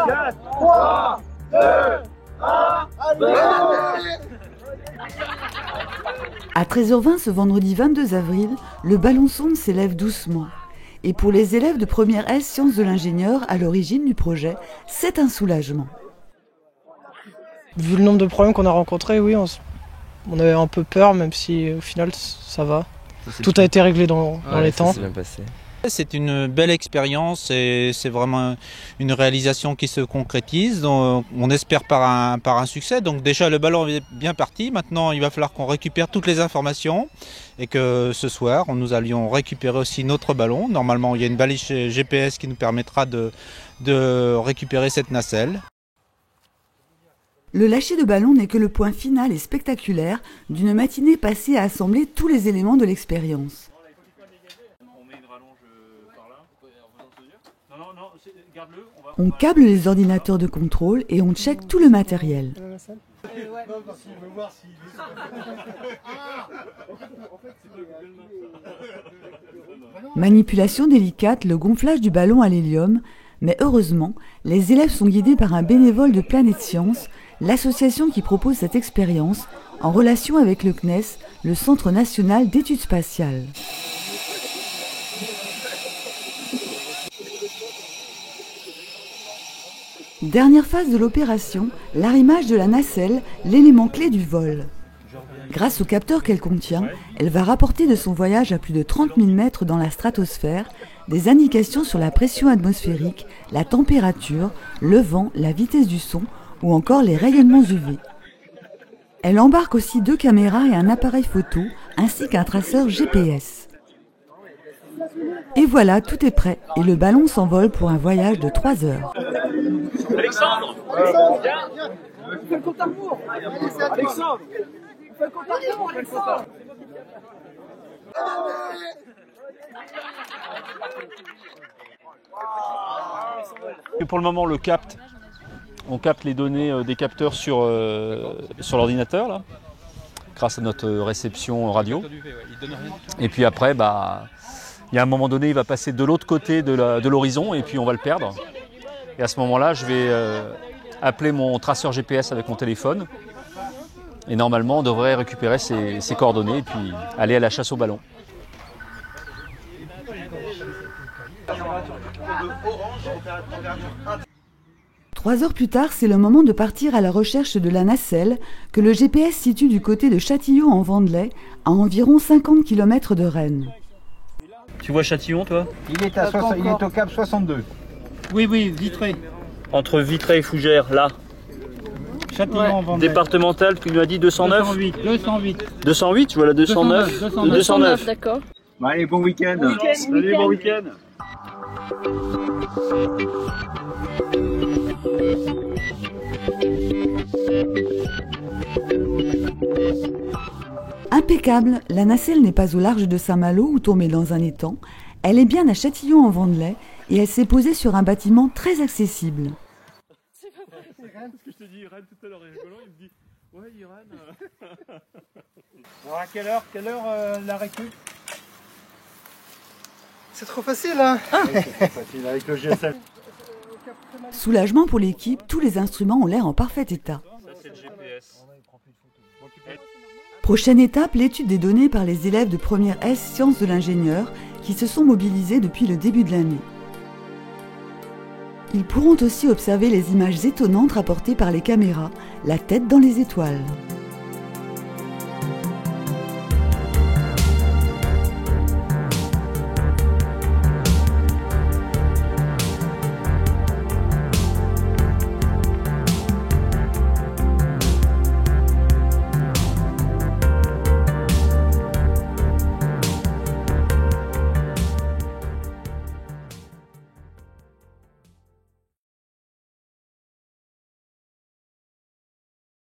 4, 3, 2, 1, À 13h20 ce vendredi 22 avril, le ballon sonde s'élève doucement. Et pour les élèves de première S sciences de l'ingénieur à l'origine du projet, c'est un soulagement. Vu le nombre de problèmes qu'on a rencontrés, oui, on avait un peu peur, même si au final ça va. Tout a été réglé dans les temps. C'est bien passé. C'est une belle expérience et c'est vraiment une réalisation qui se concrétise. On espère par un succès. Donc déjà le ballon est bien parti. Maintenant il va falloir qu'on récupère toutes les informations et que ce soir nous allions récupérer aussi notre ballon. Normalement il y a une balise GPS qui nous permettra de récupérer cette nacelle. Le lâcher de ballon n'est que le point final et spectaculaire d'une matinée passée à assembler tous les éléments de l'expérience. On câble les ordinateurs de contrôle et on check tout le matériel. Manipulation délicate, le gonflage du ballon à l'hélium, mais heureusement, les élèves sont guidés par un bénévole de Planète Science, l'association qui propose cette expérience en relation avec le CNES, le Centre national d'études spatiales. Dernière phase de l'opération, l'arrimage de la nacelle, l'élément clé du vol. Grâce au capteur qu'elle contient, elle va rapporter de son voyage à plus de 30 000 mètres dans la stratosphère des indications sur la pression atmosphérique, la température, le vent, la vitesse du son ou encore les rayonnements UV. Elle embarque aussi 2 caméras et un appareil photo ainsi qu'un traceur GPS. Et voilà, tout est prêt et le ballon s'envole pour un voyage de 3 heures. Alexandre, viens. Fais le compte à rebours. Alexandre, fais le compte à rebours, Alexandre. Et pour le moment, on capte les données des capteurs sur l'ordinateur, là, grâce à notre réception radio. Et puis après, il y a un moment donné, il va passer de l'autre côté de l'horizon et puis on va le perdre. Et à ce moment-là, je vais appeler mon traceur GPS avec mon téléphone. Et normalement, on devrait récupérer ses coordonnées et puis aller à la chasse au ballon. 3 heures plus tard, c'est le moment de partir à la recherche de la nacelle que le GPS situe du côté de Châtillon en Vendelais, à environ 50 km de Rennes. Tu vois Châtillon, toi? Il est au cap 62. Oui, Vitré. Entre Vitré et Fougères, là. Châtillon en Vendée. Départemental, tu nous as dit 209? 208. 208, tu vois la 209? 209. D'accord. Bon, allez, bon week-end. Salut, bon week-end. Impeccable, la nacelle n'est pas au large de Saint-Malo ou tombée dans un étang. Elle est bien à Châtillon en Vendelais et elle s'est posée sur un bâtiment très accessible. C'est Irène, parce que je te dis Irène tout à l'heure, il est rigolant, il me dit ouais Irène. Alors à quelle heure la récup? C'est trop facile, hein? C'est facile avec le GSM. Soulagement pour l'équipe, tous les instruments ont l'air en parfait état. Ça c'est le GPS. Prochaine étape, l'étude des données par les élèves de première S sciences de l'ingénieur qui se sont mobilisés depuis le début de l'année. Ils pourront aussi observer les images étonnantes rapportées par les caméras, la tête dans les étoiles.